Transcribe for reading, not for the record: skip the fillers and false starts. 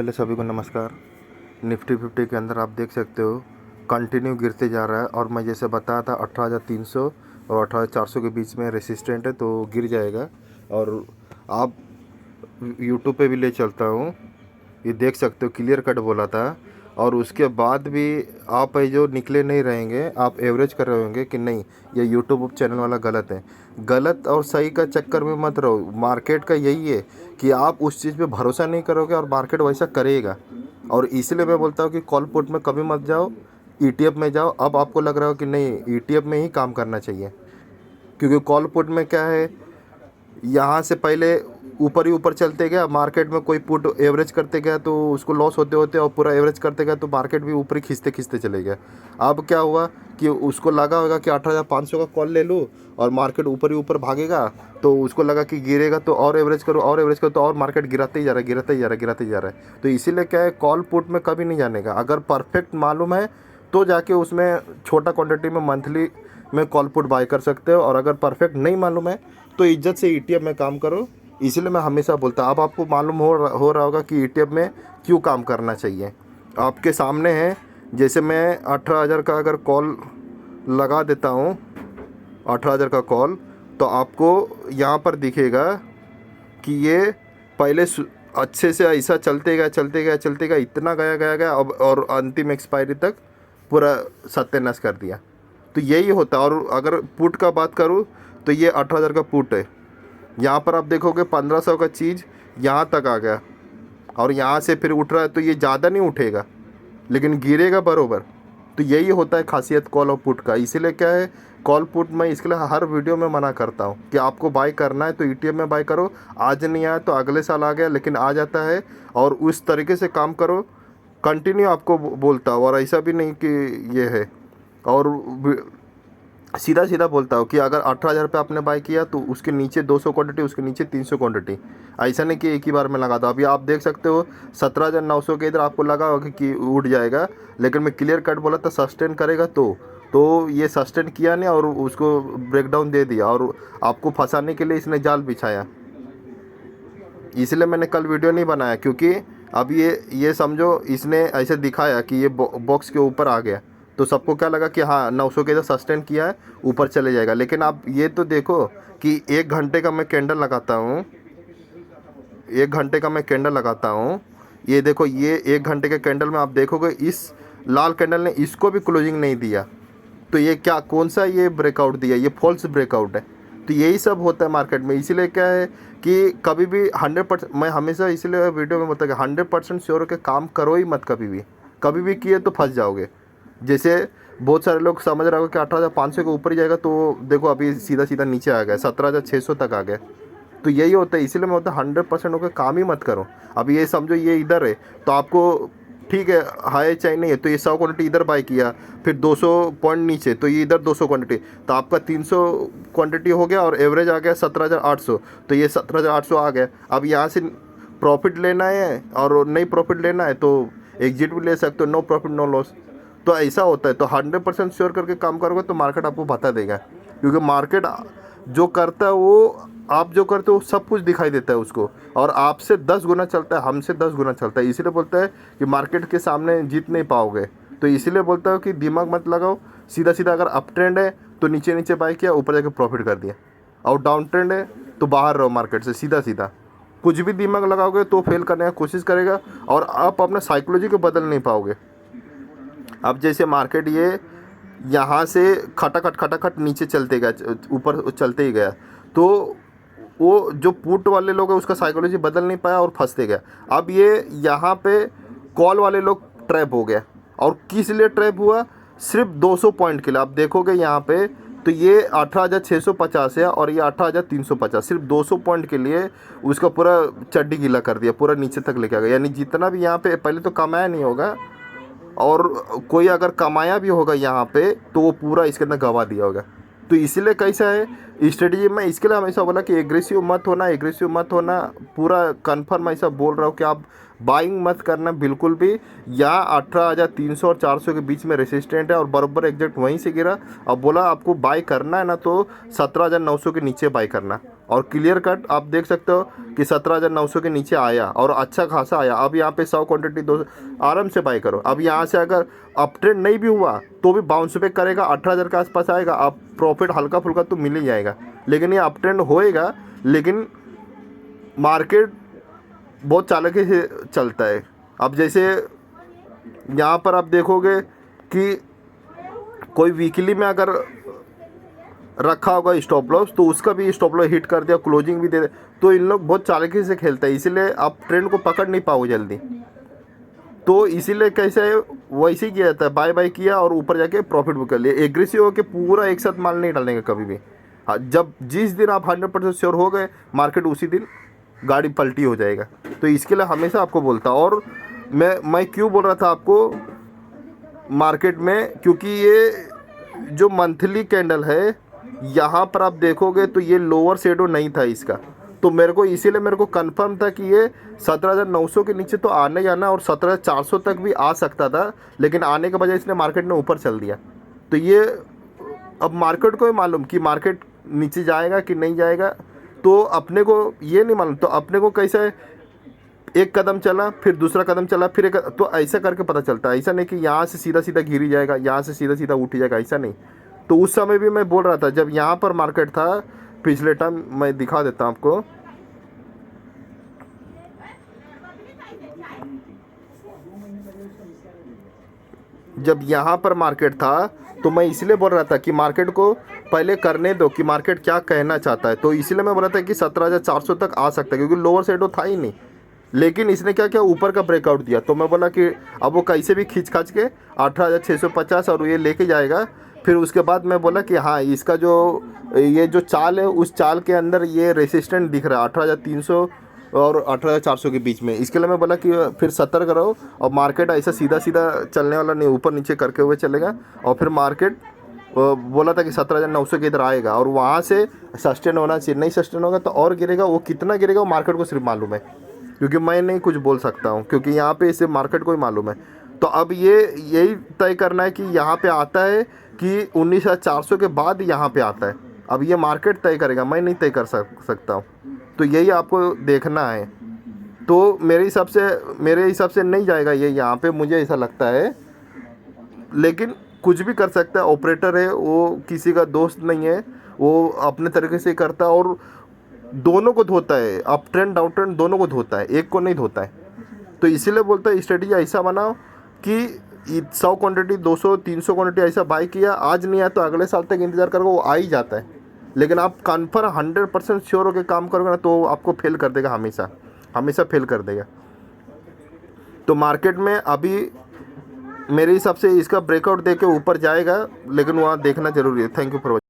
पहले सभी को नमस्कार। निफ्टी 50 के अंदर आप देख सकते हो कंटिन्यू गिरते जा रहा है और मैं जैसे बताया था 18,300 और 18,400 के बीच में रेसिस्टेंट है तो गिर जाएगा। और आप यूट्यूब पे भी ले चलता हूँ, ये देख सकते हो क्लियर कट बोला था। और उसके बाद भी आप जो निकले नहीं रहेंगे, आप एवरेज कर रहे होंगे कि नहीं ये यूट्यूब चैनल वाला गलत है। गलत और सही का चक्कर में मत रहो। मार्केट का यही है कि आप उस चीज़ पे भरोसा नहीं करोगे और मार्केट वैसा करेगा। और इसलिए मैं बोलता हूँ कि कॉल पुट में कभी मत जाओ, ईटीएफ में जाओ। अब आपको लग रहा हो कि नहीं ईटीएफ में ही काम करना चाहिए, क्योंकि कॉल पुट में क्या है, यहाँ से पहले ऊपर ही ऊपर चलते गया मार्केट में, कोई पुट एवरेज करते गया तो उसको लॉस होते होते और पूरा एवरेज करते गया तो मार्केट भी ऊपर ही खींचते खींचते चले गया। अब क्या हुआ कि उसको लगा होगा कि 18,500 का कॉल ले लूँ और मार्केट ऊपर ही ऊपर भागेगा, तो उसको लगा कि गिरेगा तो और एवरेज करो और एवरेज करो, तो और मार्केट गिराते ही जा रहा है, गिराते ही जा रहा है, गिराते ही जा रहा है। तो इसीलिए क्या है, कॉल पुट में कभी नहीं जाने का। अगर परफेक्ट मालूम है तो जाके उसमें छोटा क्वांटिटी में मंथली में कॉल पुट बाय कर सकते हो, और अगर परफेक्ट नहीं मालूम है तो इज्जत से ईटीएफ में काम करो। इसलिए मैं हमेशा बोलता हूँ। अब आपको मालूम हो रहा होगा कि ईटीएफ में क्यों काम करना चाहिए। आपके सामने है, जैसे मैं 18,000 का अगर कॉल लगा देता हूँ, 18,000 का कॉल, तो आपको यहाँ पर दिखेगा कि ये पहले अच्छे से ऐसा चलते गया इतना गया अब और अंतिम एक्सपायरी तक पूरा सत्यानाश कर दिया। तो यही होता है। और अगर पुट का बात करूँ तो ये 18,000 का पुट है। यहाँ पर आप देखोगे 1,500 का चीज़ यहाँ तक आ गया और यहाँ से फिर उठ रहा है, तो ये ज़्यादा नहीं उठेगा लेकिन गिरेगा बरोबर। तो यही होता है खासियत कॉल और पुट का। इसीलिए क्या है, कॉल पुट मैं इसके लिए हर वीडियो में मना करता हूँ कि आपको बाय करना है तो ईटीएफ में बाय करो। आज नहीं आया तो अगले साल आ गया, लेकिन आ जाता है। और उस तरीके से काम करो कंटिन्यू, आपको बोलता हूँ। और ऐसा भी नहीं कि ये है, और सीधा सीधा बोलता हूँ कि अगर 18,000 पे आपने बाय किया तो उसके नीचे 200 क्वांटिटी, उसके नीचे 300 क्वांटिटी, ऐसा नहीं कि एक ही बार में लगा दो। अभी आप देख सकते हो 17,900 के इधर आपको लगा होगा कि उठ जाएगा, लेकिन मैं क्लियर कट बोला था सस्टेन करेगा तो ये सस्टेन किया नहीं और उसको ब्रेकडाउन दे दिया, और आपको फंसाने के लिए इसने जाल बिछाया। इसलिए मैंने कल वीडियो नहीं बनाया, क्योंकि अब ये समझो इसने ऐसे दिखाया कि ये बॉक्स के ऊपर आ गया, तो सबको क्या लगा कि हाँ 900 के इधर सस्टेन किया है, ऊपर चले जाएगा। लेकिन आप ये तो देखो कि 1 घंटे का मैं कैंडल लगाता हूँ, 1 घंटे का मैं कैंडल लगाता हूँ। ये देखो, ये 1 घंटे के कैंडल में आप देखोगे इस लाल कैंडल ने इसको भी क्लोजिंग नहीं दिया। तो ये क्या, कौन सा ये ब्रेकआउट दिया, ये फॉल्स ब्रेकआउट है। तो यही सब होता है मार्केट में। इसीलिए क्या है कि कभी भी 100%, मैं हमेशा इसलिए वीडियो में बताया कि 100% श्योर होकर काम करो ही मत। कभी भी किए तो फंस जाओगे। जैसे बहुत सारे लोग समझ रहे हो कि 18,500 के ऊपर ही जाएगा, तो देखो अभी सीधा सीधा नीचे आ गया, 17,600 तक आ गया। तो यही होता है। इसीलिए मैं बोलता हूँ 100% होकर काम ही मत करो। अब ये समझो ये इधर है तो आपको ठीक है, हाई चाहे नहीं है तो ये 100 क्वांटिटी इधर बाय किया, फिर 200 पॉइंट नीचे तो ये इधर 200 क्वांटिटी, तो आपका 300 क्वांटिटी हो गया और एवरेज आ गया 17,800, तो ये 17,800 आ गया। अब यहाँ से प्रॉफिट लेना है और नहीं प्रॉफिट लेना है तो एग्जिट भी ले सकते हो, नो प्रॉफिट नो लॉस। तो ऐसा होता है। तो 100% श्योर करके काम करोगे तो मार्केट आपको बता देगा, क्योंकि मार्केट जो करता है वो आप जो करते हो सब कुछ दिखाई देता है उसको, और आपसे 10 गुना चलता है, हमसे 10 गुना चलता है। इसीलिए बोलता है कि मार्केट के सामने जीत नहीं पाओगे। तो इसीलिए बोलता हूँ कि दिमाग मत लगाओ, सीधा सीधा अगर अप ट्रेंड है तो नीचे नीचे बाय किया, ऊपर जाके प्रॉफिट कर दिया, और डाउन ट्रेंड है तो बाहर रहो मार्केट से सीधा सीधा। कुछ भी दिमाग लगाओगे तो फेल करने का कोशिश करेगा, और आप अपना साइकोलॉजी को बदल नहीं पाओगे। अब जैसे मार्केट ये यहाँ से खटाखट नीचे चलते गया, ऊपर चलते ही गया, तो वो जो पुट वाले लोग हैं उसका साइकोलॉजी बदल नहीं पाया और फंसते गया। अब ये यहाँ पे कॉल वाले लोग ट्रैप हो गया, और किस लिए ट्रैप हुआ, सिर्फ 200 पॉइंट के लिए। आप देखोगे यहाँ पे तो ये 18,650 है और ये 18,350, सिर्फ 200 पॉइंट के लिए उसका पूरा चड्डी गीला कर दिया, पूरा नीचे तक लेके आ गया। यानी जितना भी यहाँ पे पहले तो कमाया नहीं होगा, और कोई अगर कमाया भी होगा यहाँ पे तो वो पूरा इसके अंदर गवा दिया होगा। तो इसीलिए कैसा है स्ट्रेटजी में, इसके लिए हमेशा बोला कि एग्रेसिव मत होना, पूरा कन्फर्म ऐसा बोल रहा हूँ कि आप बाइंग मत करना बिल्कुल भी। यहाँ 18,300 और 400 के बीच में रेसिस्टेंट है और बराबर एग्जैक्ट वहीं से गिरा। अब बोला आपको बाय करना है ना तो 17,900 के नीचे बाय करना। और क्लियर कट आप देख सकते हो कि 17,900 के नीचे आया और अच्छा खासा आया। अब यहाँ पे 100 क्वांटिटी 200 आराम से बाई करो। अब यहाँ से अगर अप ट्रेंड नहीं भी हुआ तो भी बाउंस बैक करेगा, 18,000 के आसपास आएगा, आप प्रॉफिट हल्का फुल्का तो मिल ही जाएगा। लेकिन ये अप ट्रेंड होएगा, लेकिन मार्केट बहुत चालाकी से चलता है। अब जैसे यहाँ पर आप देखोगे कि कोई वीकली में अगर रखा होगा स्टॉप लॉस तो उसका भी स्टॉप लॉस हिट कर दिया, क्लोजिंग भी दे दे, तो इन लोग बहुत चालाकी से खेलते हैं, इसीलिए आप ट्रेंड को पकड़ नहीं पाओगे जल्दी। तो इसीलिए कैसे है वैसे ही किया जाता है, बाय बाय किया और ऊपर जाके प्रॉफिट बुक कर लिया। एग्रेसिव होकर पूरा एक साथ माल नहीं डालने का कभी भी। हाँ, जब जिस दिन आप 100% श्योर हो गए मार्केट, उसी दिन गाड़ी पलटी हो जाएगा। तो इसके लिए हमेशा आपको बोलता। और मैं क्यों बोल रहा था आपको मार्केट में, क्योंकि ये जो मंथली कैंडल है यहाँ पर आप देखोगे तो ये लोअर शेडो नहीं था इसका, तो मेरे को इसीलिए मेरे को कंफर्म था कि ये 17,900 के नीचे तो आने जाना और 17,400 तक भी आ सकता था, लेकिन आने के बजाय इसने मार्केट ने ऊपर चल दिया। तो ये अब मार्केट को ही मालूम कि मार्केट नीचे जाएगा कि नहीं जाएगा, तो अपने को ये नहीं मालूम। तो अपने को कैसे एक कदम चला फिर दूसरा कदम चला फिर एक, तो ऐसा करके पता चलता है। ऐसा नहीं कि यहाँ से सीधा सीधा गिर जाएगा, यहाँ से सीधा सीधा उठ जाएगा, ऐसा नहीं। तो उस समय भी मैं बोल रहा था जब यहाँ पर मार्केट था पिछले टाइम, मैं दिखा देता हूँ आपको। जब यहाँ पर मार्केट था तो मैं इसलिए बोल रहा था कि मार्केट को पहले करने दो कि मार्केट क्या कहना चाहता है। तो इसलिए मैं बोल रहा था कि 17,400 तक आ सकता है, क्योंकि लोअर साइड था ही नहीं। लेकिन इसने क्या किया, ऊपर का ब्रेकआउट दिया। तो मैं बोला कि अब वो कैसे भी खींच खाच के 18,650 और ये लेके जाएगा। फिर उसके बाद मैं बोला कि हाँ, इसका जो ये जो चाल है उस चाल के अंदर ये रेसिस्टेंट दिख रहा है 18,300 और 18,400 के बीच में। इसके लिए मैं बोला कि फिर सतर्क रहो, और मार्केट ऐसा सीधा सीधा चलने वाला नहीं, ऊपर नीचे करके हुए चलेगा। और फिर मार्केट बोला था कि 17,900 के इधर आएगा और वहाँ से सस्टेन होना चाहिए। नहीं सस्टेन होगा तो और गिरेगा, वो कितना गिरेगा वो मार्केट को सिर्फ मालूम है, क्योंकि मैं नहीं कुछ बोल सकता हूँ, क्योंकि यहाँ पे इसे मार्केट को ही मालूम है। तो अब ये यही तय करना है कि यहाँ पे आता है कि 19,400 के बाद यहाँ पे आता है। अब ये मार्केट तय करेगा, मैं नहीं तय कर सकता हूँ। तो यही आपको देखना है। तो मेरे हिसाब से नहीं जाएगा ये यहाँ पे, मुझे ऐसा लगता है। लेकिन कुछ भी कर सकता है, ऑपरेटर है वो, किसी का दोस्त नहीं है, वो अपने तरीके से करता है और दोनों को धोता है, अप ट्रेंड डाउन ट्रेंड दोनों को धोता है, एक को नहीं धोता है। तो इसीलिए बोलता है स्ट्रेटेजी ऐसा बनाओ कि 100 क्वांटिटी 200 300 क्वांटिटी ऐसा बाई किया, आज नहीं आया तो अगले साल तक इंतज़ार करोगे, वो आ ही जाता है। लेकिन आप कन्फर्म 100% श्योर होकर काम करोगे ना तो आपको फेल कर देगा, हमेशा हमेशा फेल कर देगा। तो मार्केट में अभी मेरे हिसाब से इसका ब्रेकआउट दे के ऊपर जाएगा, लेकिन वहाँ देखना जरूरी है। Thank you for